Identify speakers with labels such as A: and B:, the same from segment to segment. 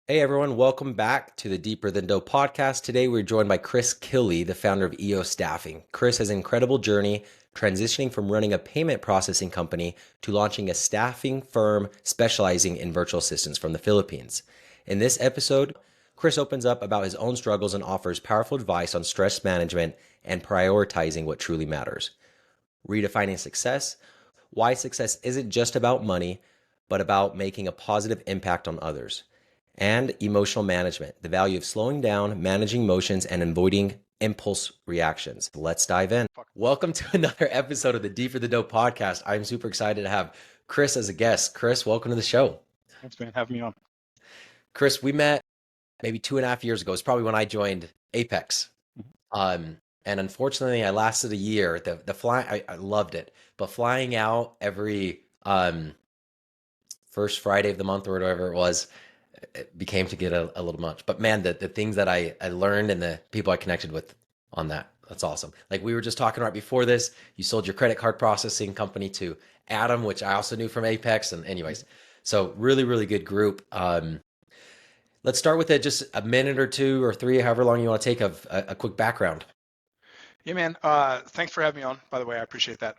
A: Hey everyone, welcome back to the Deeper Than Dough podcast. Today we're joined by Chris Kille, the founder of EO Staffing. Chris has an incredible journey transitioning from running a payment processing company to launching a staffing firm specializing in virtual assistants from the Philippines. In this episode, Chris opens up about his own struggles and offers powerful advice on stress management and prioritizing what truly matters. Redefining success, why success isn't just about money, but about making a positive impact on others. And emotional management, the value of slowing down, managing emotions, and avoiding impulse reactions. Let's dive in. Welcome to another episode of the Deeper the Dough podcast. I'm super excited to have Chris as a guest. Chris, welcome to the show.
B: Thanks, man. Having me on.
A: Chris, we met maybe 2.5 years ago. It's probably when I joined Apex. And unfortunately, I lasted a year. The flying, I loved it, but flying out every first Friday of the month or whatever it was, it became to get a little much. But man, the things that I learned and the people I connected with on that's awesome. Like we were just talking right before this, you sold your credit card processing company to Adam, which I also knew from Apex. And anyways, so really, really good group. Let's start with just a minute or two or three, however long you want to take of a quick background.
B: Yeah, man. Thanks for having me on. By the way, I appreciate that.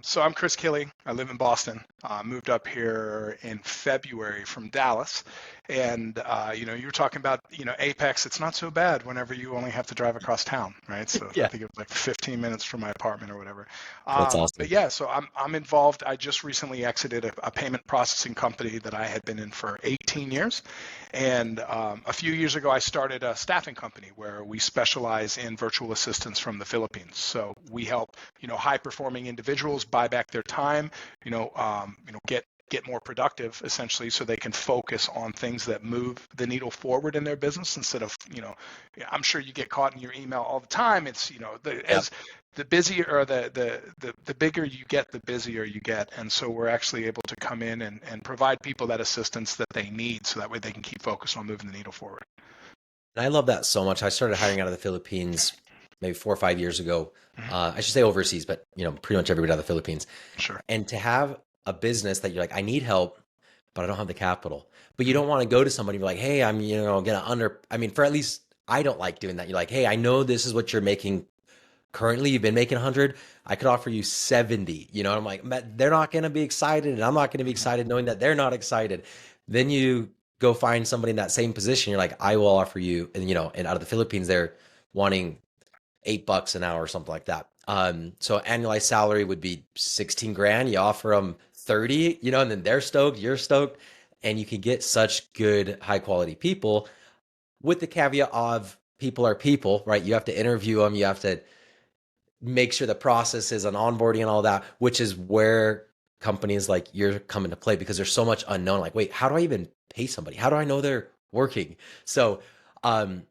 B: So I'm Chris Kille. I live in Boston. Moved up here in February from Dallas. And, you were talking about, Apex. It's not so bad whenever you only have to drive across town, right? So I
A: Yeah,
B: think it was like 15 minutes from my apartment or whatever.
A: that's
B: But
A: awesome.
B: yeah, so I'm involved. I just recently exited a payment processing company that I had been in for 18 years. And a few years ago, I started a staffing company where we specialize in virtual assistants from the Philippines. So we help, high-performing individuals buy back their time, get more productive essentially, so they can focus on things that move the needle forward in their business instead of, I'm sure you get caught in your email all the time. It's,
A: Yep.
B: as the busier or the bigger you get, the busier you get. And so we're actually able to come in and provide people that assistance that they need so that way they can keep focused on moving the needle forward.
A: And I love that so much. I started hiring out of the Philippines maybe 4 or 5 years ago.
B: Mhm.
A: I should say overseas, but pretty much everybody out of the Philippines.
B: Sure.
A: And to have a business that you're like, I need help, but I don't have the capital. But you don't want to go to somebody and be like, hey, I'm, gonna I mean, for at least I don't like doing that. You're like, hey, I know this is what you're making currently. You've been making 100. I could offer you 70. I'm like, they're not gonna be excited, and I'm not gonna be excited knowing that they're not excited. Then you go find somebody in that same position. You're like, I will offer you, and out of the Philippines, they're wanting $8 an hour or something like that. So annualized salary would be 16 grand. You offer them 30, and then they're stoked, you're stoked, and you can get such good high quality people with the caveat of people are people, right? You have to interview them. You have to make sure the process is on onboarding and all that, which is where companies like you're come into play because there's so much unknown. Like, wait, how do I even pay somebody? How do I know they're working? So, um,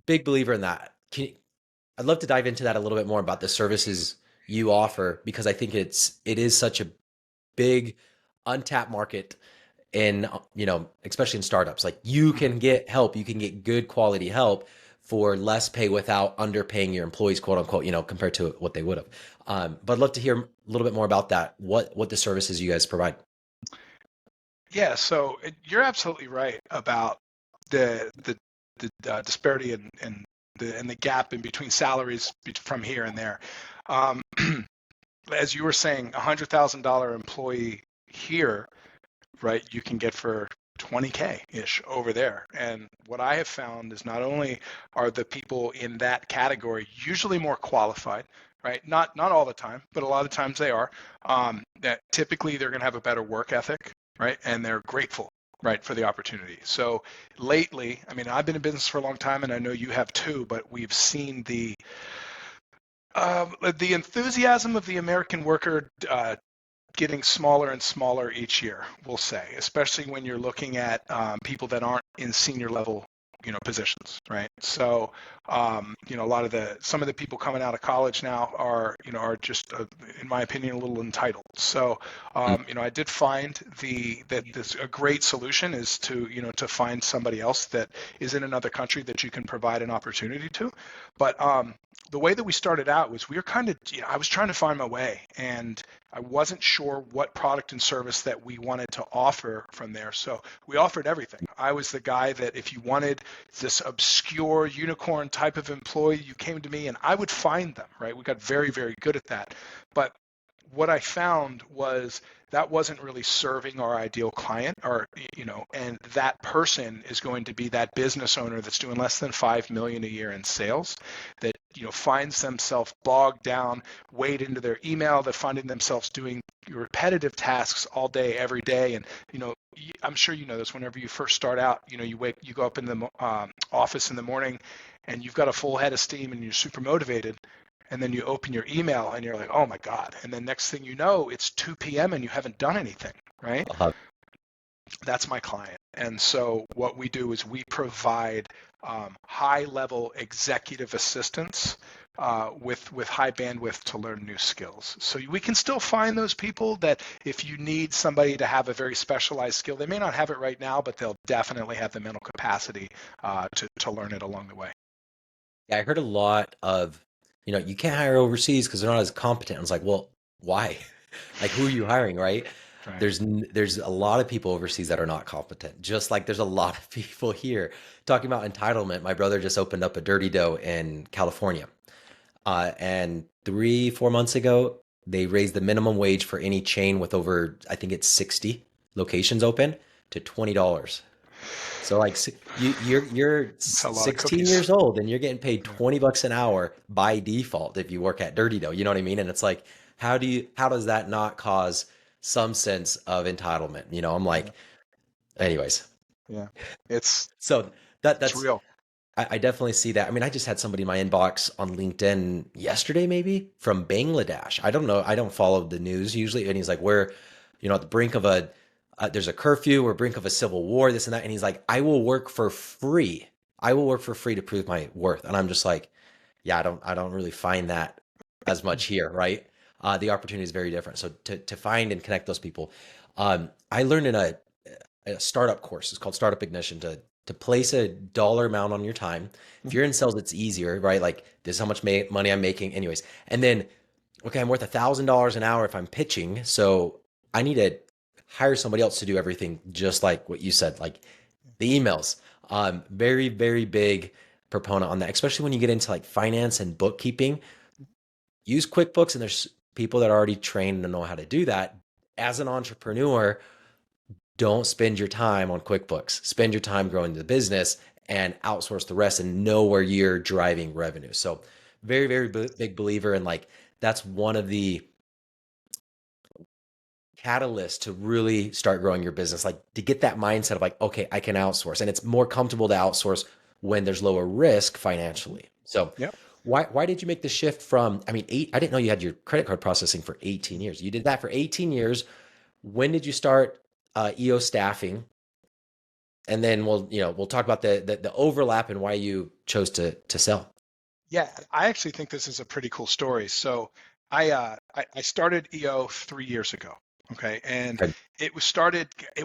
A: big believer in that. I'd love to dive into that a little bit more about the services you offer because I think it is such a big untapped market in especially in startups. Like you can get help, you can get good quality help for less pay without underpaying your employees, quote unquote, compared to what they would have. But I'd love to hear a little bit more about that. What the services you guys provide.
B: Yeah, so you're absolutely right about the disparity and the gap in between salaries from here and there. Um, as you were saying, $100,000 employee here, right, you can get for 20K ish over there. And what I have found is not only are the people in that category usually more qualified, right? Not all the time, but a lot of times they are. That typically they're going to have a better work ethic, right? And they're grateful, right, for the opportunity. So lately, I mean, I've been in business for a long time, and I know you have too, but we've seen the enthusiasm of the American worker getting smaller and smaller each year, we'll say, especially when you're looking at people that aren't in senior level, positions, right? So, a lot of some of the people coming out of college now are just, in my opinion, a little entitled. So, I did find that this a great solution is to find somebody else that is in another country that you can provide an opportunity to. But the way that we started out was we were kind of, I was trying to find my way, and I wasn't sure what product and service that we wanted to offer from there. So we offered everything. I was the guy that if you wanted this obscure unicorn type of employee, you came to me and I would find them, right? We got very, very good at that. But what I found was that wasn't really serving our ideal client, or and that person is going to be that business owner that's doing less than 5 million a year in sales, that finds themselves bogged down, weighed into their email, that finding themselves doing repetitive tasks all day every day. And I'm sure you know this. Whenever you first start out, you go up in the office in the morning and you've got a full head of steam and you're super motivated, and then you open your email and you're like, oh my God. And then next thing you know, it's 2 p.m. and you haven't done anything, right?
A: Uh-huh.
B: That's my client. And so what we do is we provide high-level executive assistance with high bandwidth to learn new skills. So we can still find those people that if you need somebody to have a very specialized skill, they may not have it right now, but they'll definitely have the mental capacity to learn it along the way.
A: Yeah, I heard a lot of, you can't hire overseas because they're not as competent. I was like, well, why? Like, who are you hiring, right?
B: Right.
A: There's a lot of people overseas that are not competent, just like there's a lot of people here. Talking about entitlement, my brother just opened up a Dirty Dough in California. And 3, 4 months ago, they raised the minimum wage for any chain with over, I think it's 60 locations open, to $20. So like you're
B: It's a lot of
A: 16
B: cookies.
A: years old and you're getting paid
B: Yeah.
A: 20 bucks an hour by default if you work at Dirty Dough. You know what I mean? And it's like, how does that not cause some sense of entitlement? I'm
B: Yeah.
A: like, anyways.
B: Yeah. It's
A: So
B: it's
A: that's
B: real.
A: I definitely see that. I mean, I just had somebody in my inbox on LinkedIn yesterday, maybe from Bangladesh. I don't know. I don't follow the news usually. And he's like, we're, at the brink of there's a curfew, we're brink of a civil war, this and that. And he's like, I will work for free. I will work for free to prove my worth. And I'm just like, yeah, I don't really find that as much here, right? The opportunity is very different. So to find and connect those people, I learned in a startup course. It's called Startup Ignition to place a dollar amount on your time. If you're in sales, it's easier, right? Like this is how much money I'm making, anyways. And then, okay, I'm worth $1,000 an hour if I'm pitching, so I need to hire somebody else to do everything, just like what you said, like the emails. Very, very big proponent on that, especially when you get into like finance and bookkeeping. Use QuickBooks, and there's people that are already trained and know how to do that. As an entrepreneur, don't spend your time on QuickBooks. Spend your time growing the business and outsource the rest and know where you're driving revenue. So very, very big believer in like, that's one of the catalysts to really start growing your business, like to get that mindset of like, okay, I can outsource, and it's more comfortable to outsource when there's lower risk financially. So
B: Yep.
A: why did you make the shift from, I mean, I didn't know you had your credit card processing for 18 years. You did that for 18 years. When did you start EO staffing? And then we'll talk about the overlap and why you chose to sell.
B: Yeah, I actually think this is a pretty cool story. So I started EO 3 years ago. Okay. And
A: Okay.
B: it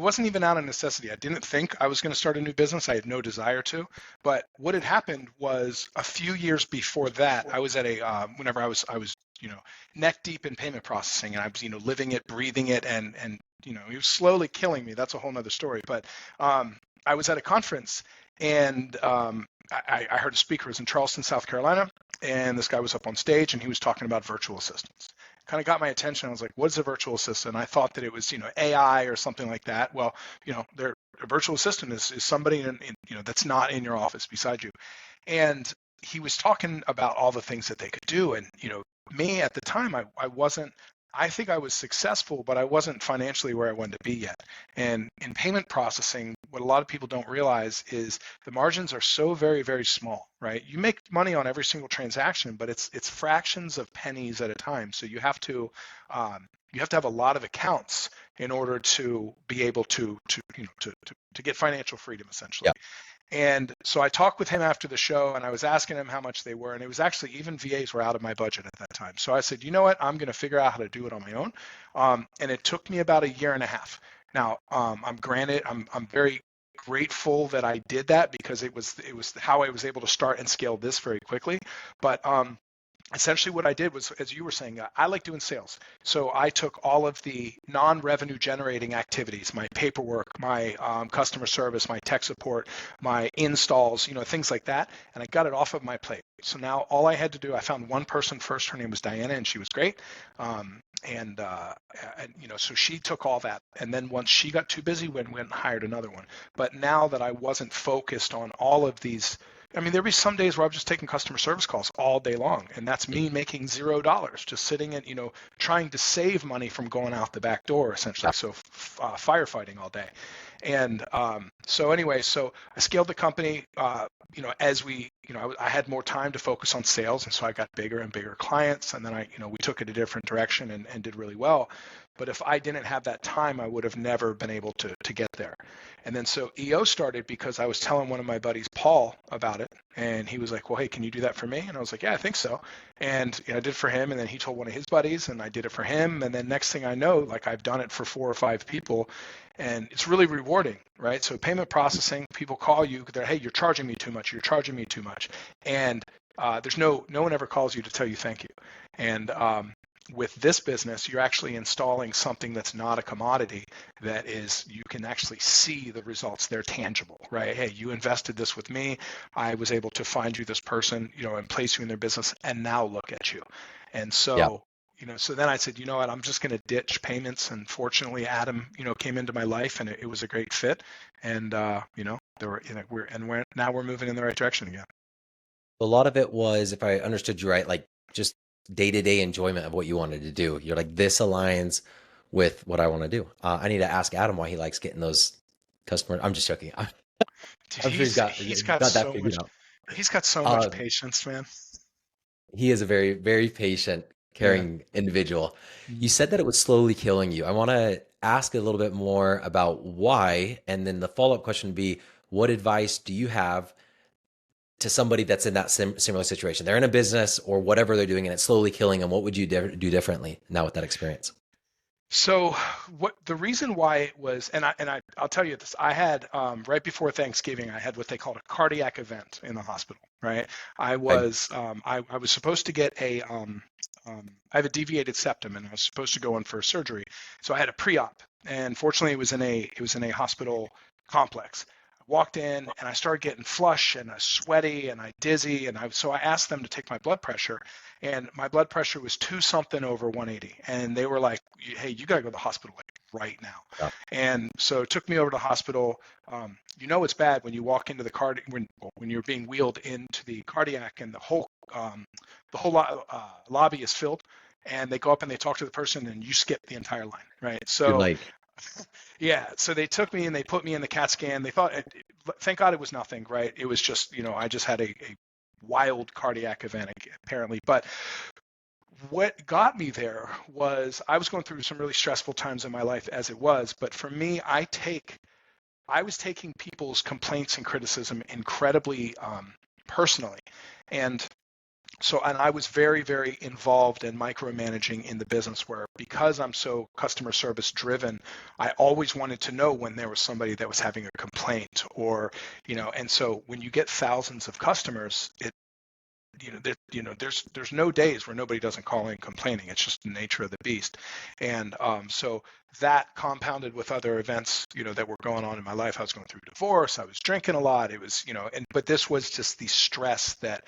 B: wasn't even out of necessity. I didn't think I was going to start a new business. I had no desire to. But what had happened was a few years before that, I was at whenever I was, neck deep in payment processing, and I was, living it, breathing it, and it was slowly killing me. That's a whole nother story. But I was at a conference, and I heard a speaker. It was in Charleston, South Carolina, and this guy was up on stage and he was talking about virtual assistants. Kind of got my attention. I was like, "What's a virtual assistant?" I thought that it was, AI or something like that. Well, a virtual assistant is somebody that's not in your office beside you. And he was talking about all the things that they could do. And me at the time, I wasn't. I think I was successful, but I wasn't financially where I wanted to be yet. And in payment processing, what a lot of people don't realize is the margins are so very, very small, right? You make money on every single transaction, but it's fractions of pennies at a time. So you have to have a lot of accounts in order to be able to get financial freedom, essentially.
A: Yeah.
B: And so I talked with him after the show, and I was asking him how much they were, and it was actually, even VAs were out of my budget at that time. So I said, you know what, I'm going to figure out how to do it on my own. And it took me about a year and a half. Now, I'm very grateful that I did that, because it was how I was able to start and scale this very quickly. But essentially what I did was, as you were saying, I like doing sales. So I took all of the non-revenue generating activities, my paperwork, my customer service, my tech support, my installs, things like that, and I got it off of my plate. So now all I had to do, I found one person first. Her name was Diana, and she was great. So she took all that, and then once she got too busy, we went and hired another one. But now that I wasn't focused on all of these, I mean, there'd be some days where I'm just taking customer service calls all day long, and that's me making $0, just sitting and trying to save money from going out the back door, essentially. So firefighting all day, and so anyway, so I scaled the company. As I had more time to focus on sales, and so I got bigger and bigger clients, and then we took it a different direction and did really well. But if I didn't have that time, I would have never been able to get there. And then so EO started because I was telling one of my buddies, Paul, about it. And he was like, well, hey, can you do that for me? And I was like, yeah, I think so. And I did it for him. And then he told one of his buddies, and I did it for him. And then next thing I know, like I've done it for 4 or 5 people. And it's really rewarding, right? So payment processing, people call you, they're, hey, you're charging me too much. You're charging me too much. And there's no one ever calls you to tell you thank you. And with this business, you're actually installing something that's not a commodity, that is, you can actually see the results. They're tangible, right? Hey, you invested this with me. I was able to find you this person, and place you in their business, and now look at you. And
A: Yeah.
B: so, so then I said, you know what, I'm just going to ditch payments. And fortunately, Adam, came into my life, and it was a great fit. And, there were, now we're moving in the right direction again.
A: A lot of it was, if I understood you right, like just day-to-day enjoyment of what you wanted to do. You're like, this aligns with what I want to do. I need to ask Adam why he likes getting those customers. I'm just joking.
B: Dude,
A: I'm sure
B: he's got
A: got that
B: so
A: figured
B: much,
A: out.
B: he's got so much
A: Uh,
B: patience, man.
A: he is a very, very patient,
B: Yeah.
A: caring individual. You
B: Mhm.
A: said that it was slowly killing you. I want to ask a little bit more about why, and then the follow-up question would be, what advice do you have to somebody that's in that similar situation? They're in a business or whatever they're doing, and it's slowly killing them. What would you do differently now with that experience?
B: So what the reason why it was, I'll tell you this, I had right before Thanksgiving, I had what they called a cardiac event in the hospital, right?
A: Okay.
B: I was supposed to get I have a deviated septum, and I was supposed to go in for surgery. So I had a pre-op, and fortunately it was in a hospital complex. I walked in and I started getting flush and I was sweaty and I dizzy, and so I asked them to take my blood pressure, and my blood pressure was 2 something over 180, and they were like, hey, you got to go to the hospital like right now.
A: Yeah.
B: And so it took me over to the hospital. It's bad when you walk into the when you're being wheeled into the cardiac, and lobby is filled, and they go up and they talk to the person, and you skip the entire line, right?
A: You're
B: So
A: like,
B: yeah, so they took me and they put me in the CAT scan. They thought, thank God it was nothing, right? It was just, I just had a wild cardiac event apparently. But what got me there was I was going through some really stressful times in my life as it was. But for me, I was taking people's complaints and criticism incredibly personally. And and I was very, very involved in micromanaging in the business, where because I'm so customer service driven, I always wanted to know when there was somebody that was having a complaint, and so when you get thousands of customers, there's no days where nobody doesn't call in complaining. It's just the nature of the beast. And so that compounded with other events, that were going on in my life. I was going through divorce. I was drinking a lot. It was, but this was just the stress that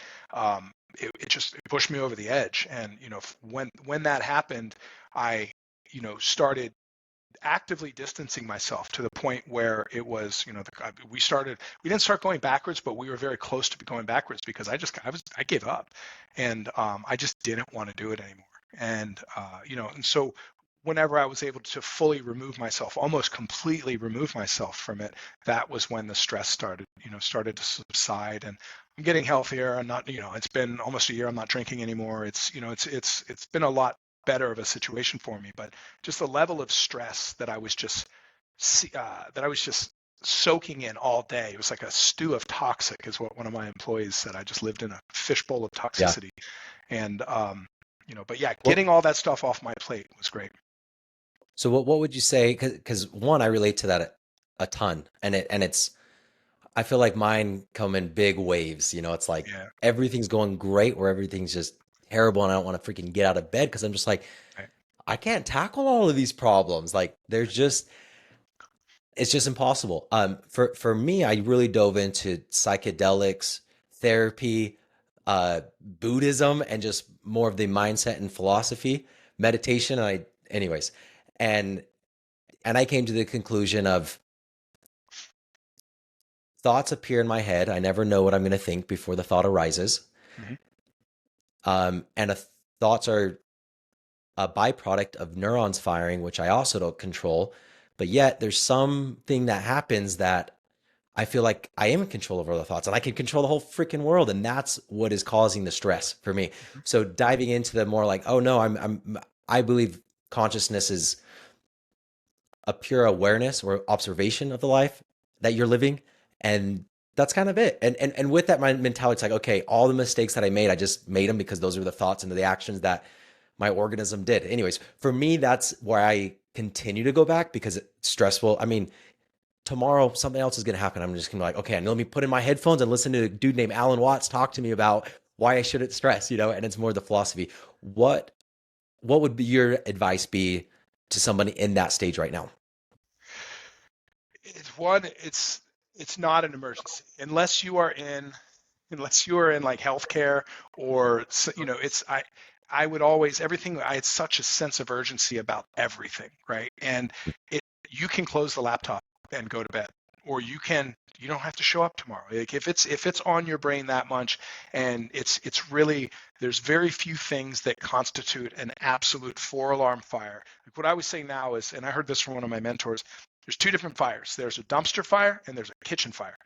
B: it just pushed me over the edge. And, when that happened, I, started actively distancing myself to the point where it was, we didn't start going backwards, but we were very close to going backwards, because I gave up, and I just didn't want to do it anymore. And, and so whenever I was able to fully remove myself, almost completely remove myself from it, that was when the stress started to subside. And I'm getting healthier. I'm not, it's been almost a year. I'm not drinking anymore. It's been a lot better of a situation for me, but just the level of stress that I was just soaking in all day. It was like a stew of toxic, is what one of my employees said. I just lived in a fishbowl of
A: yeah.
B: toxicity. And but yeah,
A: Well,
B: getting all that stuff off my plate was great.
A: so what would you say? Because one, I relate to that a ton, and it's I feel like mine come in big waves. It's like
B: Yeah.
A: everything's going great, or everything's just terrible and I don't want to freaking get out of bed because I'm just like,
B: Right.
A: I can't tackle all of these problems. Like there's just it's just impossible. For me, I really dove into psychedelics, therapy, Buddhism, and just more of the mindset and philosophy, meditation. Anyways, and and I came to the conclusion of thoughts appear in my head. I never know what I'm going to think before the thought arises.
B: Mhm.
A: Thoughts are a byproduct of neurons firing, which I also don't control. But yet, there's something that happens that I feel like I am in control over the thoughts and I can control the whole freaking world. And that's what is causing the stress for me.
B: Mhm.
A: So diving into the more like, oh no, I believe consciousness is a pure awareness or observation of the life that you're living. And that's kind of it. And with that my mentality, it's like, okay, all the mistakes that I made, I just made them because those are the thoughts and the actions that my organism did. Anyways, for me, that's where I continue to go back because it's stressful. I mean, tomorrow something else is going to happen. I'm just going to be like, okay, let me put in my headphones and listen to a dude named Alan Watts talk to me about why I shouldn't stress, and it's more the philosophy. What what would be your advice be to somebody in that stage right now?
B: It's not an emergency unless you are in like healthcare or it's I would always everything I had such a sense of urgency about everything, right? And it you can close the laptop and go to bed, or you don't have to show up tomorrow. Like if it's on your brain that much, and it's really there's very few things that constitute an absolute four-alarm fire. Like what I was saying now is, and I heard this from one of my mentors, there's two different fires. There's a dumpster fire and there's a kitchen fire.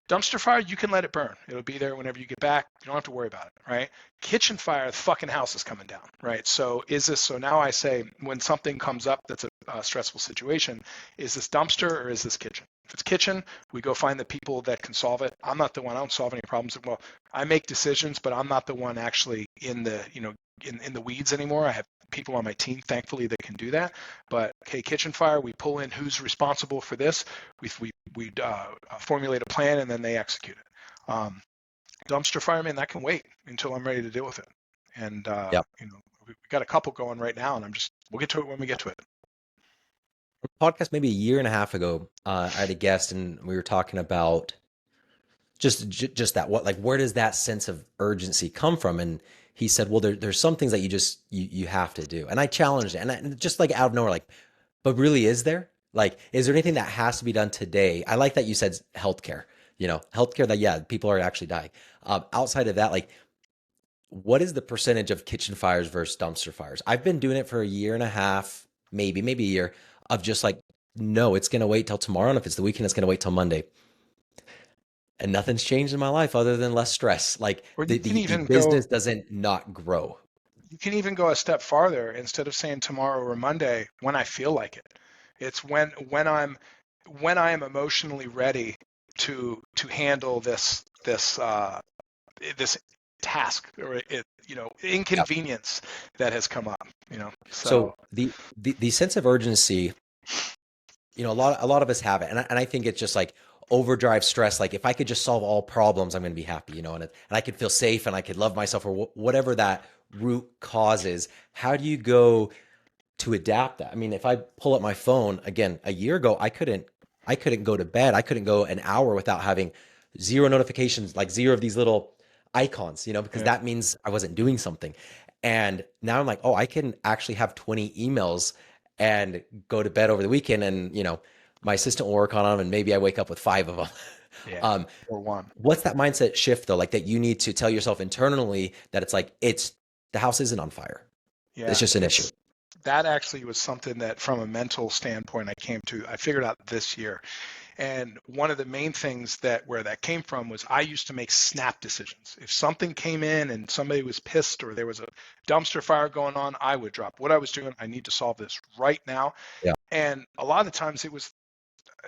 B: Dumpster fire, you can let it burn. It'll be there whenever you get back. You don't have to worry about it, right? Kitchen fire, the fucking house is coming down, right? So now I say when something comes up that's a stressful situation, is this dumpster or is this kitchen? If it's kitchen, we go find the people that can solve it. I'm not the one. I don't solve any problems. Well, I make decisions, but I'm not the one actually in the weeds anymore. I have people on my team, thankfully, that can do that. But okay, kitchen fire, we pull in who's responsible for this. We formulate a plan and then they execute it. Dumpster fireman, that can wait until I'm ready to deal with it. And
A: Yeah.
B: we got a couple going right now, and we'll get to it when we get to it.
A: Podcast maybe a year and a half ago, I had a guest and we were talking about just that what like where does that sense of urgency come from? And he said, well, there's some things that you have to do. And I challenged it, and just like out of nowhere, like, but really, is there? Like, is there anything that has to be done today? I like that you said healthcare. Healthcare that yeah, people are actually dying. Outside of that, like, what is the percentage of kitchen fires versus dumpster fires? I've been doing it for a year and a half, maybe a year of just like, no, it's gonna wait till tomorrow, and if it's the weekend, it's gonna wait till Monday, and nothing's changed in my life other than less stress. Like
B: Or
A: the business doesn't not grow.
B: you can even go a step farther. Instead of saying tomorrow or Monday, when I feel like it. It's when I am emotionally ready to handle this task or
A: Yeah.
B: inconvenience that has come up. So
A: So the sense of urgency, a lot of us have it, and I think it's just like overdrive stress. Like if I could just solve all problems, I'm going to be happy, and I could feel safe and I could love myself or whatever that root cause is. How do you go to adapt that? I mean, if I pull up my phone again, a year ago, I couldn't go to bed. I couldn't go an hour without having zero notifications, like zero of these little icons, because
B: yeah,
A: that means I wasn't doing something. And now I'm like, oh, I can actually have 20 emails and go to bed over the weekend, and my assistant will work on them, and maybe I wake up with five of them.
B: yeah,
A: um,
B: or one.
A: what's that mindset shift though? Like that you need to tell yourself internally that it's like the house isn't on fire. It's
B: Yeah,
A: just an issue.
B: that actually was something that from a mental standpoint I figured out this year. And one of the main things where that came from was I used to make snap decisions. If something came in and somebody was pissed or there was a dumpster fire going on, I would drop what I was doing. I need to solve this right now.
A: Yeah.
B: And a lot of times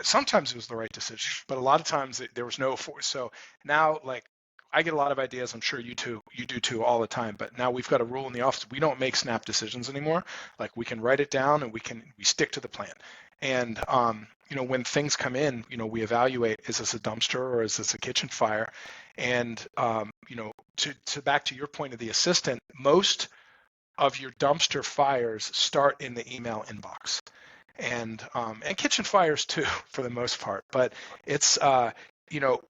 B: sometimes it was the right decision, but a lot of times there was no force. So now, like, I get a lot of ideas. I'm sure you do too, all the time. But now we've got a rule in the office: we don't make snap decisions anymore. Like we can write it down and we stick to the plan. And when things come in, we evaluate, is this a dumpster or is this a kitchen fire? And to back to your point of the assistant, most of your dumpster fires start in the email inbox, and kitchen fires too, for the most part. But it's you know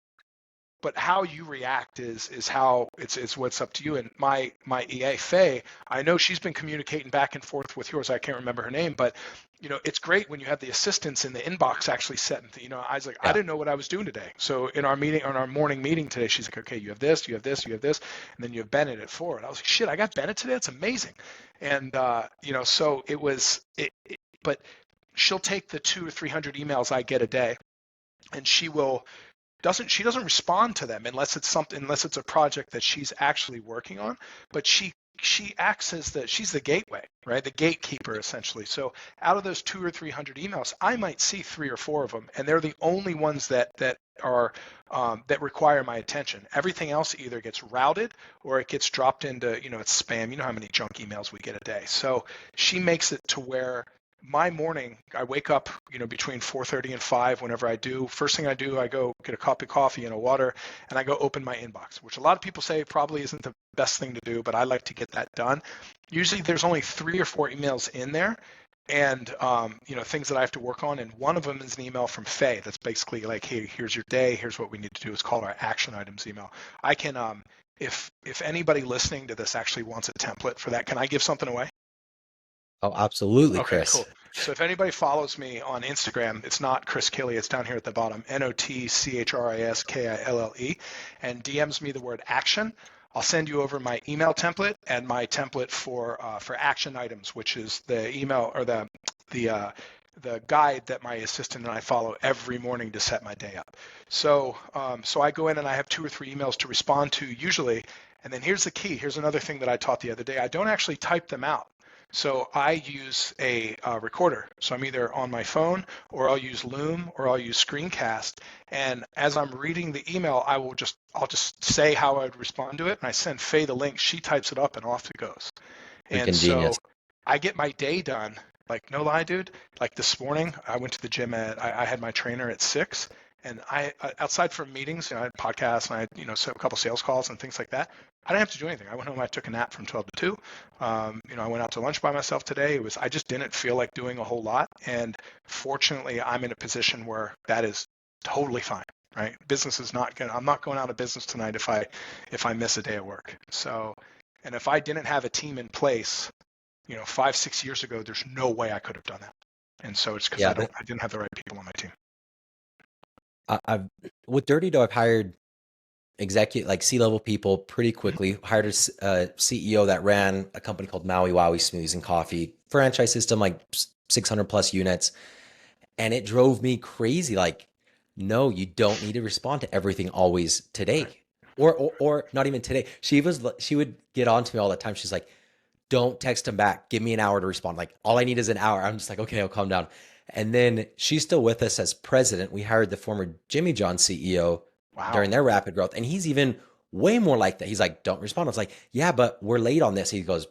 B: but how you react is how it's what's up to you. And my EA Faye, I know she's been communicating back and forth with yours. I can't remember her name, but it's great when you have the assistants in the inbox actually setting. I was like, I
A: Yeah.
B: didn't know what I was doing today. So in our meeting, on our morning meeting today, she's like, okay, you have this, you have this, you have this, and then you have Bennett at 4. And I was like, shit, I got Bennett today. That's amazing. And so it was but she'll take the 200 or 300 emails I get a day, and she doesn't respond to them unless it's a project that she's actually working on. But she acts as she's the gateway, right? The gatekeeper, essentially. So out of those 200 or 300 emails, I might see 3 or 4 of them, and they're the only ones that are that require my attention. Everything else either gets routed or it gets dropped into it's spam. You know how many junk emails we get a day. So she makes it to where my morning, I wake up, between 4:30 and 5. Whenever I do, first thing I do, I go get a cup of coffee and a water, and I go open my inbox, which a lot of people say probably isn't the best thing to do, but I like to get that done. Usually, there's only 3 or 4 emails in there, and things that I have to work on. And one of them is an email from Faye that's basically like, hey, here's your day. Here's what we need to do. It's called our action items email. I can, if anybody listening to this actually wants a template for that, can I give something away?
A: Oh, absolutely,
B: Okay,
A: Chris.
B: cool. So if anybody follows me on Instagram, it's not Chris Kille, it's down here at the bottom, NOTCHRISKILLE, and DMs me the word action. I'll send you over my email template and my template for action items, which is the email or the guide that my assistant and I follow every morning to set my day up. So I go in and I have 2 or 3 emails to respond to usually. And then here's the key. Here's another thing that I taught the other day. I don't actually type them out. So I use a recorder. So I'm either on my phone, or I'll use Loom, or I'll use Screencast. And as I'm reading the email, I'll just say how I'd respond to it, and I send Faye the link. She types it up, and off it goes. And
A: Freaking
B: so
A: genius.
B: I get my day done. Like, no lie, dude. Like this morning, I went to the gym I had my trainer at 6. And outside from meetings, I had podcasts and I had, a couple sales calls and things like that. I didn't have to do anything. I went home, I took a nap from 12 to 2. I went out to lunch by myself today. I just didn't feel like doing a whole lot. And fortunately, I'm in a position where that is totally fine, right? Business is I'm not going out of business tonight if I miss a day of work. So, and if I didn't have a team in place, 5, 6 years ago, there's no way I could have done that. And so it's because
A: Yeah,
B: I didn't have the right people on my team.
A: I've with Dirty Dough, I've hired executive like C-level people pretty quickly. Hired a CEO that ran a company called Maui Wowie Smoothies and Coffee franchise system, like 600 plus units, and it drove me crazy. Like, no, you don't need to respond to everything always today,
B: Right.
A: or not even today. She would get on to me all the time. She's like, don't text him back. Give me an hour to respond. Like, all I need is an hour. I'm just like, okay, I'll calm down. And then she's still with us as president. We hired the former Jimmy John CEO
B: Wow.
A: during their rapid growth. And he's even way more like that. He's like, don't respond. I was like, yeah, but we're late on this. He goes,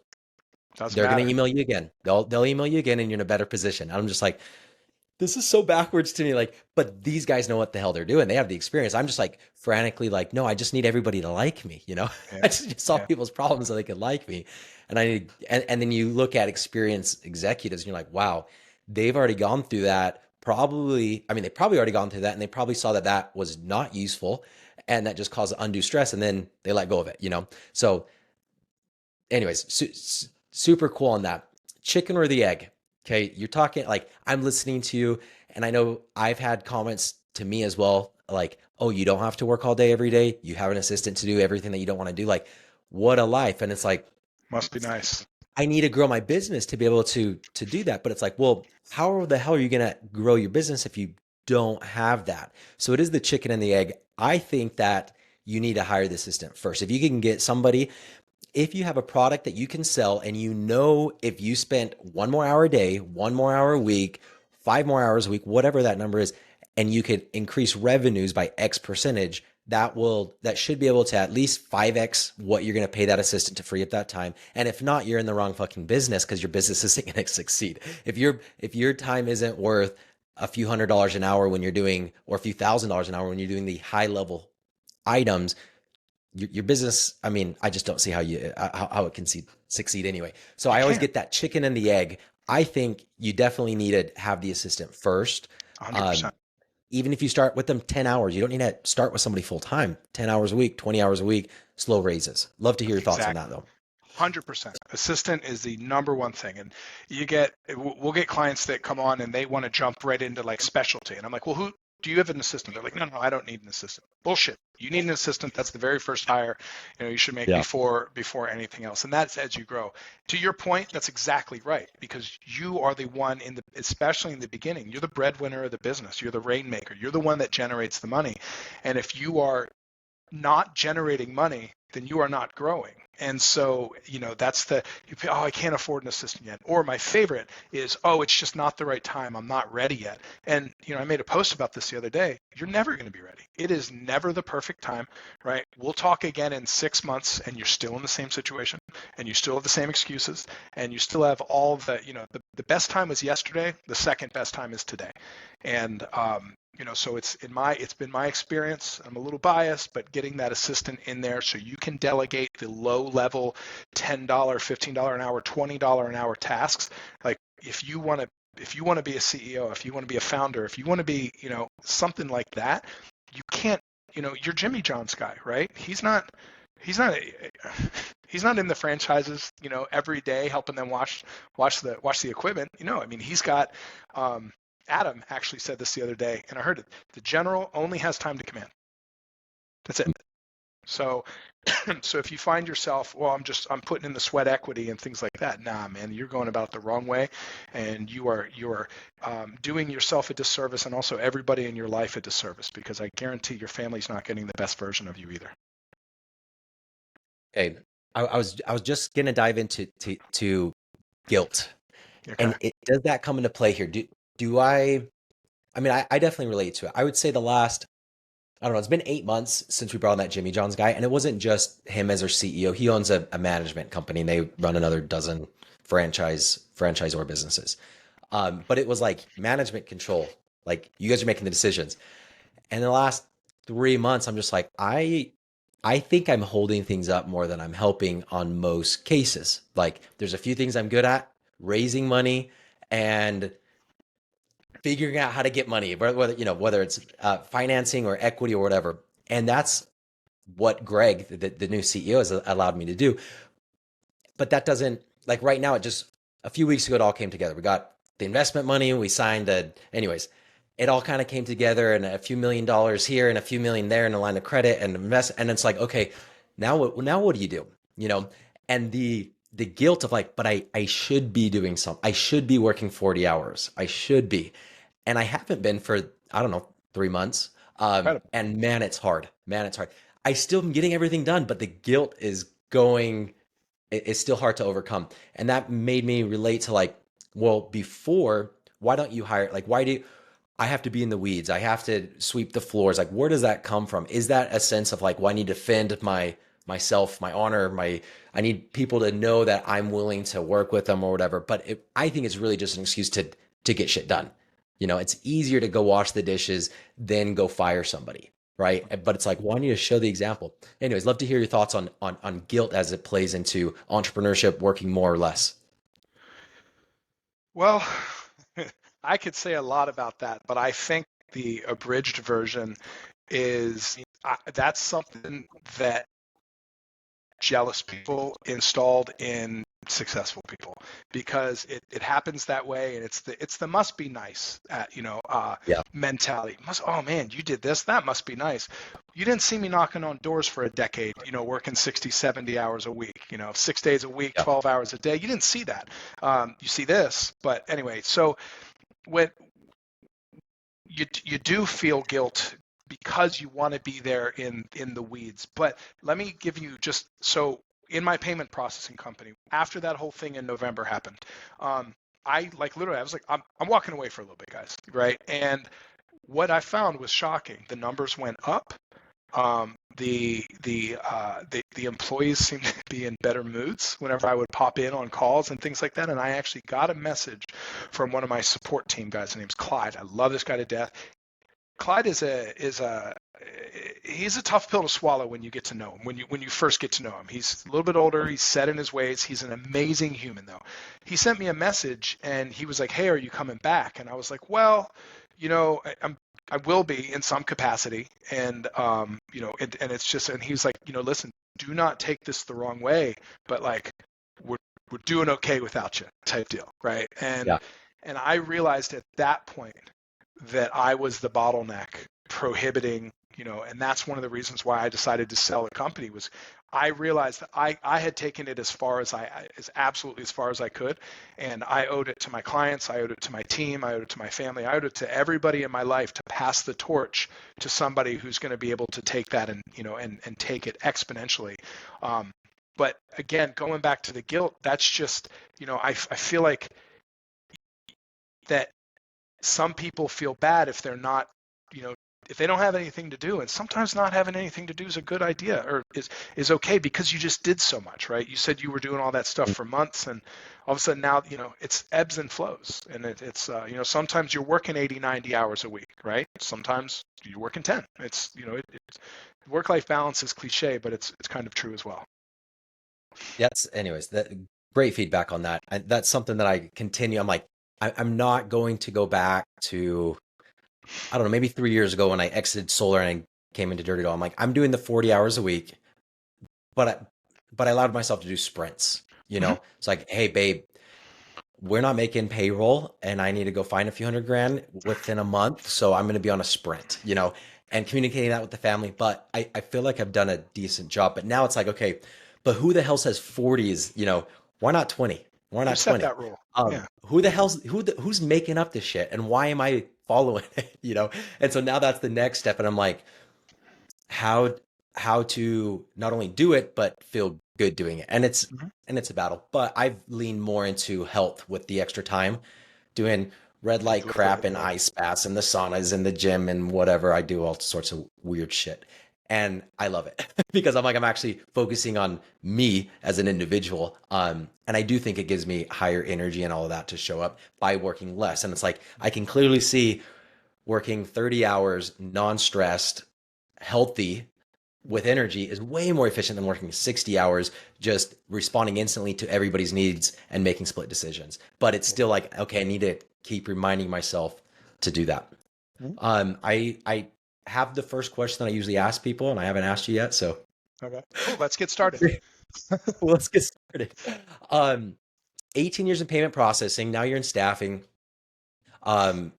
B: Doesn't
A: they're going to
B: matter.
A: email you again. They'll email you again and you're in a better position. And I'm just like, this is so backwards to me. Like, but these guys know what the hell they're doing. They have the experience. I'm just like frantically like, no, I just need everybody to like me. I
B: Yeah.
A: just solve
B: Yeah.
A: people's problems so they can like me. And and then you look at experienced executives and you're like, wow, they've already gone through that. They probably already gone through that and they probably saw that that was not useful and that just caused undue stress. And then they let go of it. So anyways, super cool on that. Chicken or the egg? Okay, you're talking like I'm listening to you, and I know I've had comments to me as well, like, "Oh, you don't have to work all day every day. You have an assistant to do everything that you don't want to do." Like, what a life! And it's like
B: Must be nice.
A: I need to grow my business to be able to do that. But it's like, well, how the hell are you gonna grow your business if you don't have that? So it is the chicken and the egg. I think that you need to hire the assistant first. If you can get somebody, if you have a product that you can sell and if you spent 1 more hour a day, 1 more hour a week, 5 more hours a week, whatever that number is, and you could increase revenues by X percentage, that should be able to at least 5x what you're going to pay that assistant to free up that time. And if not, you're in the wrong fucking business because your business isn't going to succeed. If your time isn't worth a few $100s an hour when you're doing, or a few $1,000s an hour when you're doing the high level items, your business, I mean, I just don't see how it can succeed anyway. So
B: You
A: I always
B: can't.
A: get that chicken and the egg. I think you definitely need to have the assistant first. Um,
B: 100%.
A: Even if you start with them 10 hours, you don't need to start with somebody full time, 10 hours a week, 20 hours a week, slow raises. Love to hear your thoughts on that
B: Exactly.
A: though.
B: 100%. Assistant is the number one thing. And we'll get clients that come on and they want to jump right into like specialty. And I'm like, well, who do you have an assistant? They're like, no, I don't need an assistant. Bullshit. You need an assistant. That's the very first hire, you should make
A: Yeah.
B: before anything else. And that's as you grow. To your point, that's exactly right, because you are the one especially in the beginning, you're the breadwinner of the business. You're the rainmaker. You're the one that generates the money. And if you are not generating money, then you are not growing. And so, that's I can't afford an assistant yet. Or my favorite is, oh, it's just not the right time. I'm not ready yet. And, I made a post about this the other day. You're never going to be ready. It is never the perfect time, right? We'll talk again in 6 months and you're still in the same situation and you still have the same excuses and you still have all the best time was yesterday. The second best time is today. And, so it's been my experience. I'm a little biased, but getting that assistant in there so you can delegate the low level $10, $15 an hour, $20 an hour tasks. Like if you want to be a CEO, if you want to be a founder, if you want to be, something like that, you can't, you're Jimmy John's guy, right? He's not he's not in the franchises, every day helping them watch the equipment. I mean, he's got Adam actually said this the other day, and I heard it. The general only has time to command. That's it. So, so if you find yourself, well, I'm putting in the sweat equity and things like that. Nah, man, you're going about it the wrong way, and you are doing yourself a disservice, and also everybody in your life a disservice, because I guarantee your family's not getting the best version of you either.
A: Okay. I was just gonna dive into to guilt.
B: Okay.
A: And does that come into play here? Do I mean I definitely relate to it. I would say the last, I don't know, it's been 8 months since we brought on that Jimmy John's guy, and it wasn't just him as our CEO. He owns a management company and they run another dozen franchisor businesses. But it was like management control. Like you guys are making the decisions. And the last 3 months, I'm just like, I think I'm holding things up more than I'm helping on most cases. Like there's a few things I'm good at, raising money and figuring out how to get money, whether it's financing or equity or whatever. And that's what Greg, the new CEO, has allowed me to do. But that doesn't, like right now, it just a few weeks ago, it all came together. We got the investment money and we signed anyways, it all kind of came together, and a few $1 million here and a few million there in a line of credit and invest. And it's like, okay, now what do you do? And the guilt of like, but I should be doing something. I should be working 40 hours. I should be. And I haven't been for, I don't know, 3 months.
B: Incredible.
A: And man, it's hard. Man, it's hard. I still am getting everything done, but the guilt is going, it's still hard to overcome. And that made me relate to like, well, before, why don't you hire, like, why do I have to be in the weeds? I have to sweep the floors. Like, where does that come from? Is that a sense of like, well, I need to defend myself, my honor, I need people to know that I'm willing to work with them or whatever. But I think it's really just an excuse to get shit done. It's easier to go wash the dishes than go fire somebody, right? But it's like, well, I need to show the example. Anyways, love to hear your thoughts on guilt as it plays into entrepreneurship, working more or less.
B: Well, I could say a lot about that, but I think the abridged version is that's something that jealous people installed in successful people, because it happens that way, and it's the must be nice
A: Yeah.
B: mentality. Oh man, you did this, that must be nice. You didn't see me knocking on doors for a decade, working 60, 70 hours a week, 6 days a week,
A: Yeah.
B: 12 hours a day. You didn't see that. You see this. But anyway, so when you do feel guilt because you want to be there in the weeds. But let me give you just so in my payment processing company, after that whole thing in November happened, I like literally I was like, I'm walking away for a little bit, guys, right? And what I found was shocking. The numbers went up. The employees seem to be in better moods whenever I would pop in on calls and things like that. And I actually got a message from one of my support team guys. His name's Clyde. I love this guy to death. Clyde he's a tough pill to swallow when you get to know him. When you first get to know him, he's a little bit older. He's set in his ways. He's an amazing human, though. He sent me a message and he was like, "Hey, are you coming back?" And I was like, "Well, I will be in some capacity." And and it's just, and he's like, "Listen, do not take this the wrong way, but like we're doing okay without you," type deal, right?
A: Yeah.
B: And I realized at that point that I was the bottleneck prohibiting, and that's one of the reasons why I decided to sell the company. Was I realized that I had taken it as absolutely as far as I could, and I owed it to my clients, I owed it to my team, I owed it to my family, I owed it to everybody in my life to pass the torch to somebody who's going to be able to take that and and take it exponentially. But again, going back to the guilt, that's just, I feel like that some people feel bad if they're not, if they don't have anything to do, and sometimes not having anything to do is a good idea, or is okay, because you just did so much, right? You said you were doing all that stuff for months, and all of a sudden now, it's ebbs and flows, and it's sometimes you're working 80, 90 hours a week, right? Sometimes you're working 10. It's work-life balance is cliche, but it's kind of true as well.
A: Anyways, that great feedback on that. That's something that I continue. I'm like, I'm not going to go back to, I don't know, maybe 3 years ago when I exited solar and I came into Dirty Doll. I'm like, I'm doing the 40 hours a week, but I allowed myself to do sprints.
B: Mm-hmm.
A: It's like, hey, babe, we're not making payroll, and I need to go find a few $100,000 within a month, so I'm going to be on a sprint. And communicating that with the family. But I feel like I've done a decent job. But now it's like, okay, but who the hell says 40s? Why not 20? Why
B: You
A: not
B: set
A: 20?
B: that rule. Yeah.
A: Who the hell's who's making up this shit, and why am I following it? And so now that's the next step, and I'm like, how to not only do it but feel good doing it, and it's
B: Mm-hmm.
A: a battle. But I've leaned more into health with the extra time, doing red light crap and ice baths and the saunas in the gym and whatever. I do all sorts of weird shit. And I love it because I'm actually focusing on me as an individual. And I do think it gives me higher energy and all of that to show up by working less. And it's like, I can clearly see working 30 hours, non-stressed, healthy, with energy is way more efficient than working 60 hours, just responding instantly to everybody's needs and making split decisions. But it's still like, okay, I need to keep reminding myself to do that. I have the first question that I usually ask people, and I haven't asked you yet. So
B: Okay, cool. Let's get started.
A: let's get started. 18 years in payment processing. Now you're in staffing. Um,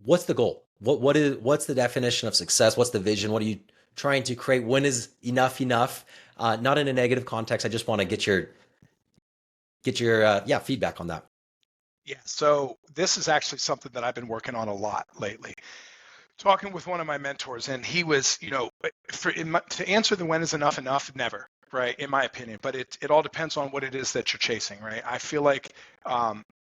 A: what's the goal? What's the definition of success? What's the vision? What are you trying to create? When is enough enough? Not in a negative context. I just want to get your feedback on that.
B: Yeah, so this is actually something that I've been working on a lot lately. Talking with one of my mentors, and he was, to answer the when is enough never, right? In my opinion, but it all depends on what it is that you're chasing, right? I feel like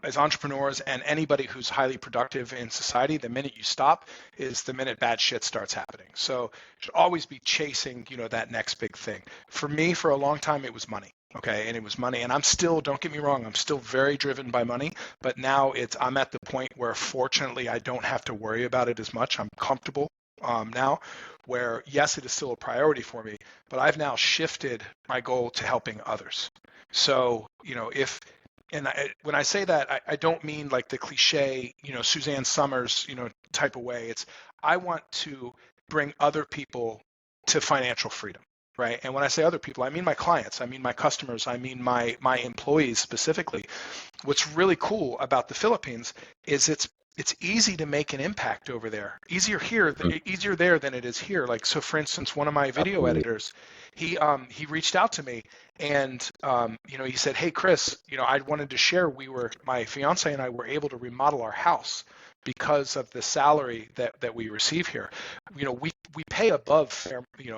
B: as entrepreneurs and anybody who's highly productive in society, the minute you stop is the minute bad shit starts happening. So you should always be chasing, that next big thing. For me, for a long time, it was money. Okay, and it was money, and I'm still, don't get me wrong, I'm still very driven by money, but now I'm at the point where fortunately I don't have to worry about it as much. I'm comfortable now, where yes, it is still a priority for me, but I've now shifted my goal to helping others. So, when I say that, I don't mean like the cliche, Suzanne Summers, type of way. I want to bring other people to financial freedom. Right. And when I say other people, I mean my clients, I mean my customers, I mean my employees specifically. What's really cool about the Philippines is it's easy to make an impact over there. Easier there than it is here. Like, so for instance, one of my video editors, he reached out to me and he said, "Hey Chris, I wanted to share, my fiance and I were able to remodel our house because of the salary that we receive here. We pay above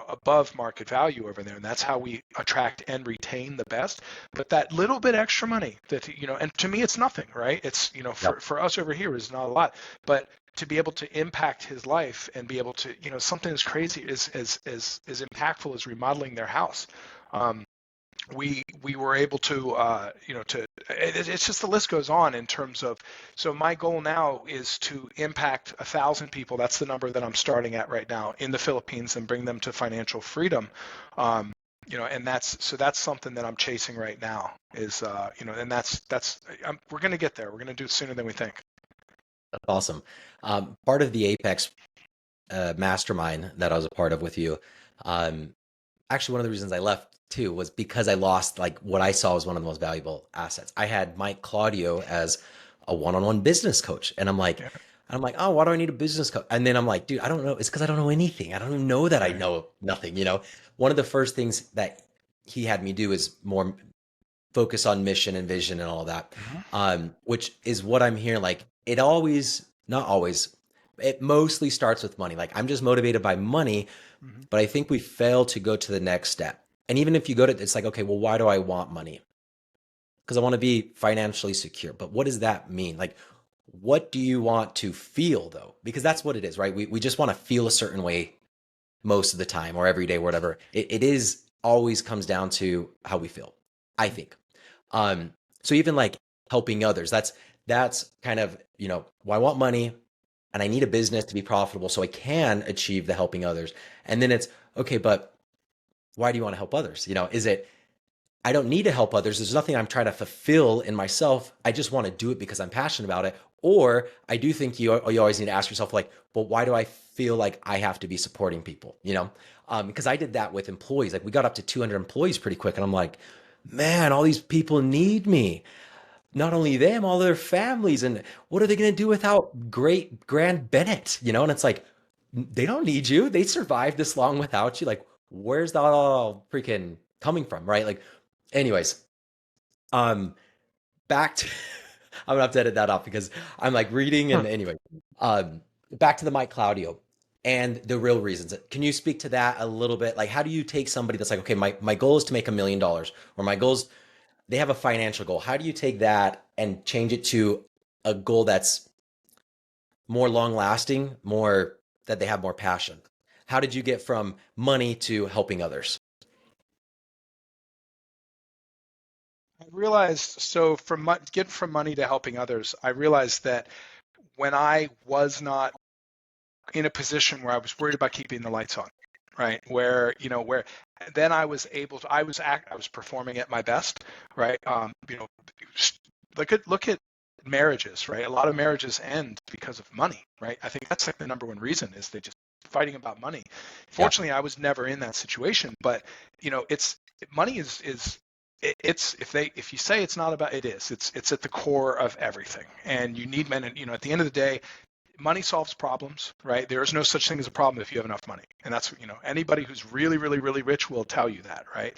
B: above market value over there, and that's how we attract and retain the best. But that little bit extra money that and to me it's nothing, right? It's for us over here is not a lot, but to be able to impact his life and be able to, something as crazy as impactful as remodeling their house. We were able to, it's just the list goes on in terms of, so my goal now is to impact 1,000 people. That's the number that I'm starting at right now in the Philippines and bring them to financial freedom. And that's something that I'm chasing right now is, and we're going to get there. We're going to do it sooner than we think.
A: That's awesome. Part of the Apex mastermind that I was a part of with you, um, actually one of the reasons I left too was because I lost like what I saw as one of the most valuable assets. I had Mike Claudio as a one-on-one business coach, and
B: Yeah.
A: I'm like, oh, why do I need a business coach? And then I'm like, dude, I don't know. It's because I don't know anything. I don't even know that I
B: Right.
A: know nothing. One of the first things that he had me do is more focus on mission and vision and all that,
B: Hmm.
A: which is what I'm hearing. Like it always, not always, it mostly starts with money. Like I'm just motivated by money,
B: Hmm.
A: but I think we fail to go to the next step. And even if you go to, it's like, okay, well, why do I want money? Because I want to be financially secure. But what does that mean? Like, what do you want to feel though? Because that's what it is, right? We just want to feel a certain way most of the time or every day, or whatever. It is always comes down to how we feel, I think. So even like helping others, that's kind of, well, I want money and I need a business to be profitable so I can achieve the helping others. And then it's okay, but why do you want to help others? Is it I don't need to help others. There's nothing I'm trying to fulfill in myself. I just want to do it because I'm passionate about it. Or I do think you always need to ask yourself, like, well, why do I feel like I have to be supporting people? Because I did that with employees. Like we got up to 200 employees pretty quick. And I'm like, man, all these people need me. Not only them, all their families. And what are they going to do without great grand Bennett? And it's like, they don't need you. They survived this long without you. Like, where's that all freaking coming from? Right. Like, anyways, um, back to I'm gonna have to edit that off because I'm like reading
B: Huh.
A: and anyway. Back to the Mike Claudio and the real reasons. Can you speak to that a little bit? Like, how do you take somebody that's like, okay, my goal is to make $1 million, or my goals, they have a financial goal. How do you take that and change it to a goal that's more long lasting, more that they have more passion? How did you get from money to helping others?
B: I realized, so getting from money to helping others, I realized that when I was not in a position where I was worried about keeping the lights on, right? Where then I was able to, I was performing at my best, right? Look at marriages, right? A lot of marriages end because of money, right? I think that's like the number one reason is they just fighting about money.
A: Yeah.
B: Fortunately, I was never in that situation, but it's money it's if you say it's not about, it is, it's at the core of everything, and you need men, and at the end of the day, money solves problems, right? There is no such thing as a problem if you have enough money. And that's, anybody who's really, really, really rich will tell you that, right?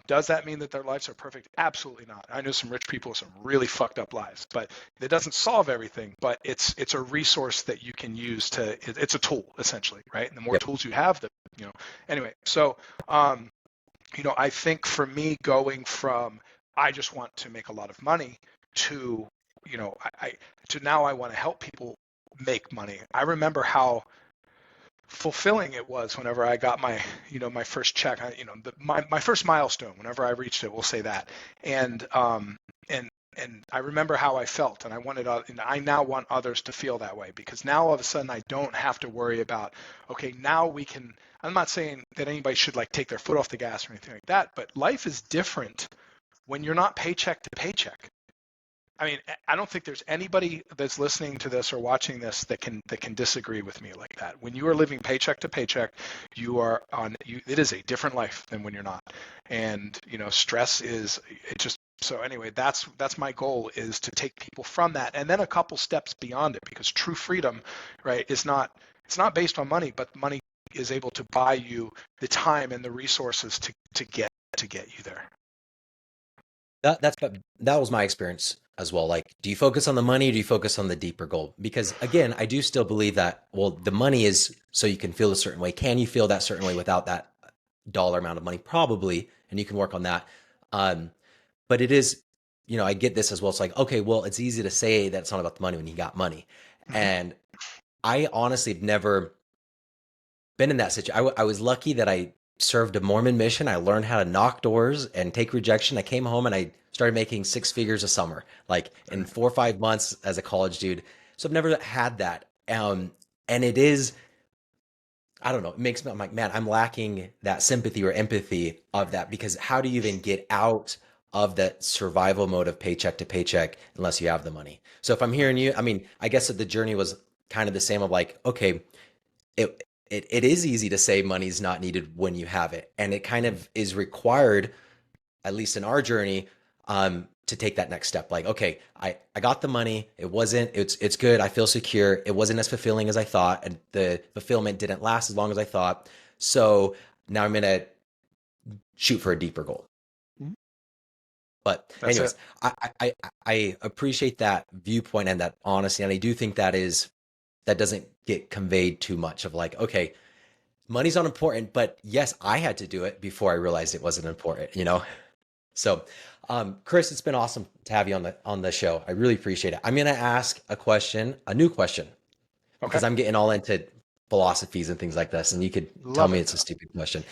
B: Does that mean that their lives are perfect? Absolutely not. I know some rich people with some really fucked up lives, but it doesn't solve everything, but it's a resource that you can use it's a tool essentially, right? And the more
A: Yep.
B: tools you have, anyway. So, I think for me going from, I just want to make a lot of money to, I to now I want to help people make money. I remember how fulfilling it was whenever I got my first check, my first milestone, whenever I reached it, we'll say that. And, and I remember how I felt, and and I now want others to feel that way, because now all of a sudden I don't have to worry about, okay, now we can, I'm not saying that anybody should like take their foot off the gas or anything like that, but life is different when you're not paycheck to paycheck. I mean, I don't think there's anybody that's listening to this or watching this that can disagree with me like that. When you are living paycheck to paycheck, it is a different life than when you're not. And, stress is it just so anyway, that's my goal, is to take people from that and then a couple steps beyond it, because true freedom, right, is not, it's not based on money, but money is able to buy you the time and the resources to get you there.
A: That was my experience as well. Like, do you focus on the money or do you focus on the deeper goal? Because again, I do still believe that, well, the money is so you can feel a certain way. Can you feel that certain way without that dollar amount of money? Probably, and you can work on that. Um, but it is, I get this as well. It's like, okay, well, it's easy to say that it's not about the money when you got money.
B: Hmm.
A: And I honestly have never been in that situation. I was lucky that I served a Mormon mission. I learned how to knock doors and take rejection. I came home and I started making six figures a summer, like in 4 or 5 months as a college dude. So I've never had that. And it is, I don't know, it makes me, I'm like, man, I'm lacking that sympathy or empathy of that because how do you even get out of that survival mode of paycheck to paycheck unless you have the money? So if I'm hearing you, I mean, I guess that the journey was kind of the same of like, okay, it is easy to say money's not needed when you have it. And it kind of is required, at least in our journey, to take that next step. Like, okay, I got the money. It's good. I feel secure. It wasn't as fulfilling as I thought. And the fulfillment didn't last as long as I thought. So now I'm going to shoot for a deeper goal.
B: Mhm.
A: But
B: That's it.
A: anyways, I appreciate that viewpoint and that honesty. And I do think that doesn't get conveyed too much of like, okay, money's not important, but yes, I had to do it before I realized it wasn't important, you know? So, Chris, it's been awesome to have you on the show. I really appreciate it. I'm going to ask a new question,
B: Okay.
A: because I'm getting all into philosophies and things like this, and you could tell
B: Love
A: me
B: it.
A: it's a stupid question.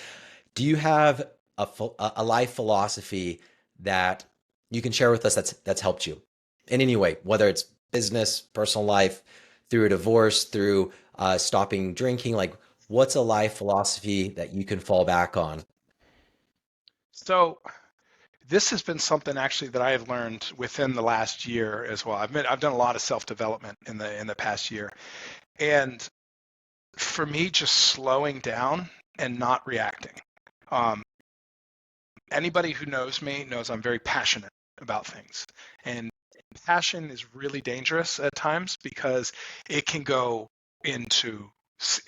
A: Do you have a life philosophy that you can share with us that's helped you in any way, whether it's business, personal life, through a divorce, through stopping drinking? Like, what's a life philosophy that you can fall back on?
B: So this has been something actually that I have learned within the last year as well. I've done a lot of self-development in the past year. And for me, just slowing down and not reacting. Um, Anybody who knows me knows I'm very passionate about things. And passion is really dangerous at times because it can go into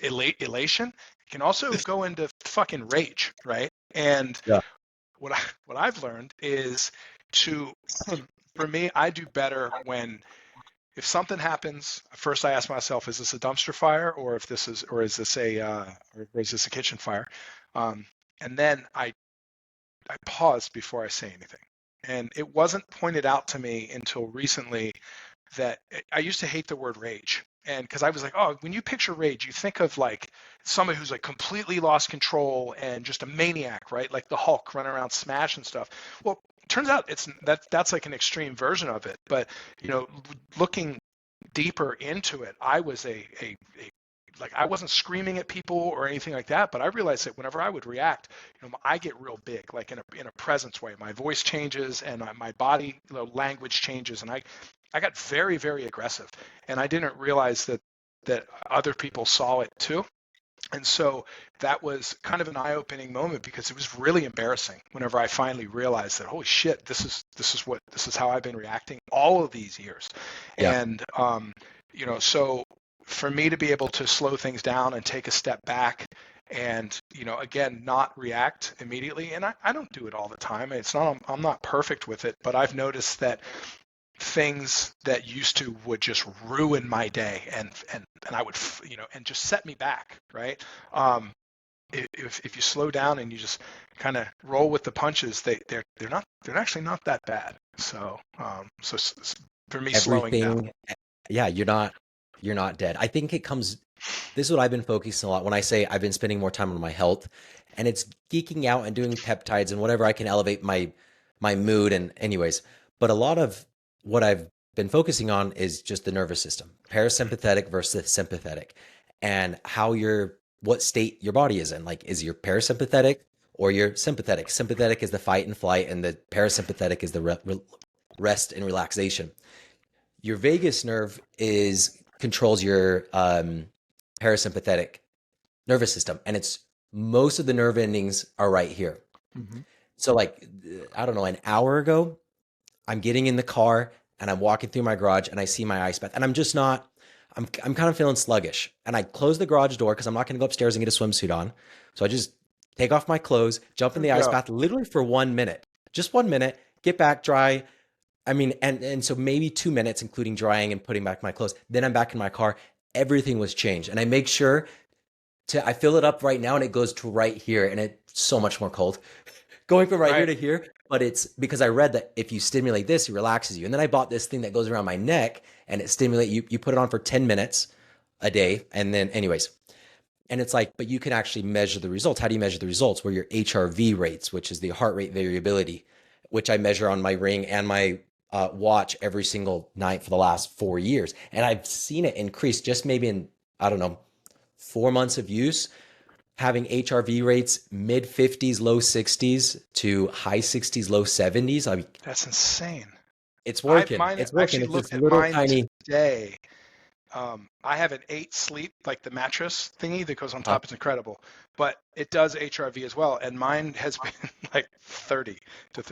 B: elation. It can also go into fucking rage, right? And
A: Yeah.
B: what I've learned is to for me, I do better when if something happens, first I ask myself, is this a dumpster fire or if this is or is this a or is this a kitchen fire? Um, and then I pause before I say anything. And it wasn't pointed out to me until recently that I used to hate the word rage. And because I was like, oh, when you picture rage, you think of like somebody who's like completely lost control and just a maniac, right? Like the Hulk running around smashing stuff. Well, it turns out that's like an extreme version of it. But you know, looking deeper into it, I was a like I wasn't screaming at people or anything like that, but I realized that whenever I would react, you know, I get real big, like in a presence way. My voice changes and my body language changes, and I got very aggressive, and I didn't realize that other people saw it too. And so that was kind of an eye-opening moment because it was really embarrassing whenever I finally realized that holy shit, this is how I've been reacting all of these years.
A: Yeah.
B: And you know, so for me to be able to slow things down and take a step back and you know again not react immediately, and I don't do it all the time. It's not I'm not perfect with it, but I've noticed that things that used to would just ruin my day and I would you know and just set me back, right? um if you slow down and you just kind of roll with the punches, they're actually not that bad. So for me slowing down.
A: Everything. Yeah, you're not dead. I think it comes, this is what I've been focusing a lot when I say I've been spending more time on my health, and it's geeking out and doing peptides and whatever I can elevate my mood and anyways. But a lot of what I've been focusing on is just the nervous system, parasympathetic versus sympathetic, and how what state your body is in. Like, is your parasympathetic or your sympathetic? Sympathetic is the fight and flight, and the parasympathetic is the rest and relaxation. Your vagus nerve is controls your parasympathetic nervous system, and it's most of the nerve endings are right here.
B: Hmm.
A: So like, I don't know, an hour ago I'm getting in the car and I'm walking through my garage and I see my ice bath, and I'm just not, I'm kind of feeling sluggish, and I close the garage door because I'm not going to go upstairs and get a swimsuit on. So I just take off my clothes, jump in
B: There we
A: the ice
B: go.
A: bath literally for 1 minute, just 1 minute, get back dry. I mean, and so maybe 2 minutes, including drying and putting back my clothes. Then I'm back in my car. Everything was changed, and I make sure I fill it up right now, and it goes to right here, and it's so much more cold going from right here
B: Right.
A: to here. But it's because I read that if you stimulate this, it relaxes you. And then I bought this thing that goes around my neck, and it stimulates you. You put it on for 10 minutes. a day. And then anyways, and it's like, but you can actually measure the results. How do you measure the results? Where your HRV rates, which is the heart rate variability, which I measure on my ring and my watch every single night for the last 4 years. And I've seen it increase just maybe in, I don't know, 4 months of use, having HRV rates mid 50s, low 60s to high 60s, low 70s. I mean,
B: That's insane.
A: it's working.
B: Mine
A: It's
B: I
A: working.
B: actually
A: It's this
B: looked at
A: little
B: mine
A: tiny.
B: today. I have an 8 sleep, like the mattress thingy that goes on top. It's incredible, but it does HRV as well. And mine has been like 30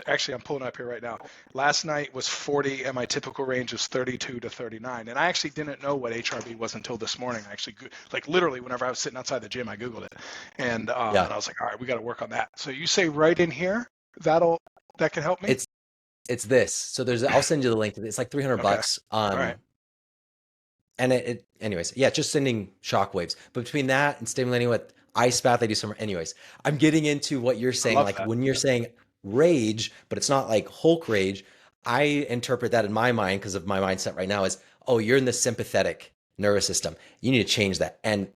B: actually, I'm pulling it up here right now. Last night was 40 and my typical range is 32 to 39. And I actually didn't know what HRV was until this morning. I actually, like literally whenever I was sitting outside the gym, I Googled it and
A: Yeah,
B: I was like, all right, we got to work on that. So you say right in here, that can help me?
A: it's it's this. So I'll send you the link. It's like 300
B: Okay.
A: bucks.
B: All right.
A: And anyways, yeah, just sending shockwaves. But between that and stimulating with ice bath, I do some. Anyways, I'm getting into what you're
B: I
A: saying.
B: love
A: Like
B: that.
A: when you're saying rage, but it's not like Hulk rage. I interpret that in my mind because of my mindset right now is, oh, you're in the sympathetic nervous system. You need to change that. And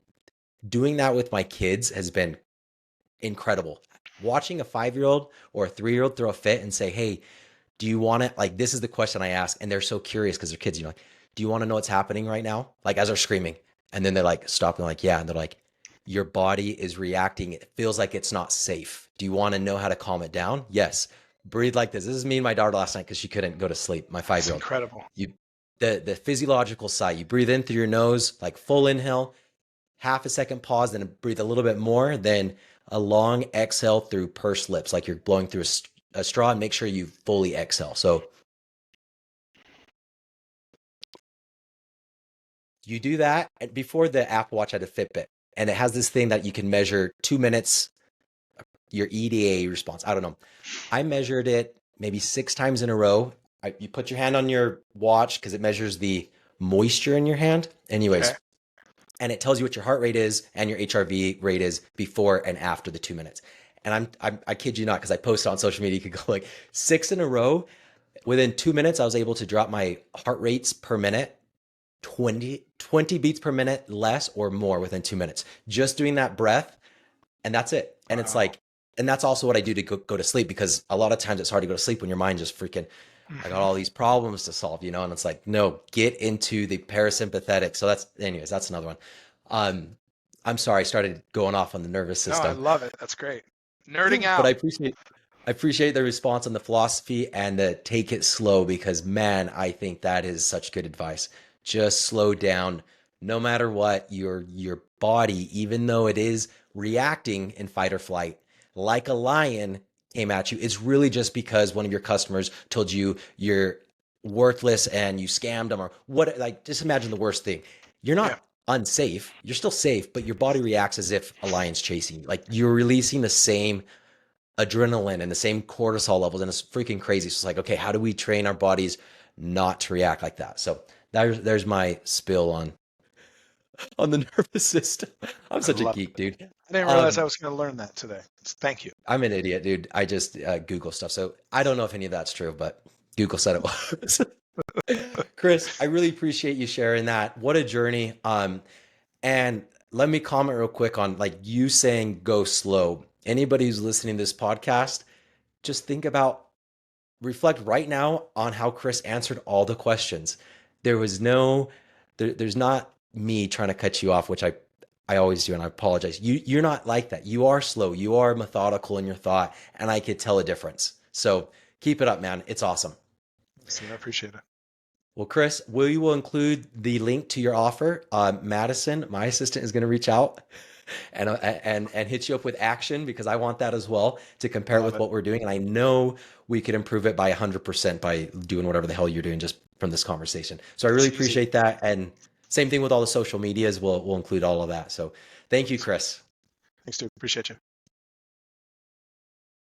A: doing that with my kids has been incredible. Watching a 5-year-old or a 3-year-old throw a fit and say, hey, do you want to, like, this is the question I ask. And they're so curious because they're kids, like, do you want to know what's happening right now? Like, as they're screaming. And then they're like, stop. And like, yeah. And they're like, your body is reacting. It feels like it's not safe. Do you want to know how to calm it down? Yes. Breathe like this. This is me and my daughter last night because she couldn't go to sleep. My
B: That's
A: 5-year-old.
B: incredible.
A: You, the physiological side, you breathe in through your nose, like full inhale, half a second pause, then breathe a little bit more, then a long exhale through pursed lips, like you're blowing through a straw, and make sure you fully exhale. So you do that. And before the Apple Watch had a Fitbit, and it has this thing that you can measure 2 minutes, your EDA response. I don't know. I measured it maybe 6 times in a row. You put your hand on your watch because it measures the moisture in your hand.
B: Okay.
A: Anyways, and it tells you what your heart rate is and your HRV rate is before and after the 2 minutes. And I kid you not, because I posted on social media, you could go like 6 in a row. Within 2 minutes, I was able to drop my heart rates per minute 20 beats per minute less or more within 2 minutes. Just doing that breath, and that's it. And it's
B: Wow.
A: like, and that's also what I do to go to sleep, because a lot of times it's hard to go to sleep when your mind just freaking, I got
B: Hmm.
A: all these problems to solve, and it's like, no, get into the parasympathetic. So anyways, that's another one. Um, I'm sorry, I started going off on the nervous
B: No, I
A: system,
B: love it. That's great. Nerding
A: but
B: out.
A: I appreciate the response on the philosophy and the take it slow, because man, I think that is such good advice. Just slow down. No matter what, your body, even though it is reacting in fight or flight, like a lion came at you, it's really just because one of your customers told you you're worthless and you scammed them or what. Like, just imagine the worst thing. You're
B: Yeah.
A: not unsafe. You're still safe, but your body reacts as if a lion's chasing you. Like, you're releasing the same adrenaline and the same cortisol levels, and it's freaking crazy. So it's like, okay, how do we train our bodies not to react like that? So there's my spill on the nervous system. I'm
B: I
A: such a
B: love
A: geek,
B: it.
A: dude.
B: I didn't realize I
A: Um,
B: was going to learn that today. Thank you.
A: I'm an idiot, dude. I just Google stuff, so I don't know if any of that's true, but Google said it was. Chris, I really appreciate you sharing that. What a journey. And let me comment real quick on like you saying go slow. Anybody who's listening to this podcast, just think about, reflect right now on how Chris answered all the questions. There was there's not me trying to cut you off, which I always do, and I apologize. You're not like that. You are slow. You are methodical in your thought, and I could tell a difference. So keep it up, man. It's awesome.
B: See, I appreciate it.
A: Well, Chris, we will include the link to your offer. Madison, my assistant, is going to reach out and hit you up with action, because I want that as well to
B: I
A: compare it
B: love
A: with
B: it.
A: what we're doing. And I know we could improve it by 100% by doing whatever the hell you're doing just from this conversation. So I really
B: It's easy.
A: appreciate that. And same thing with all the social medias. We'll include all of that. So thank you, Chris.
B: Thanks, dude. Appreciate you.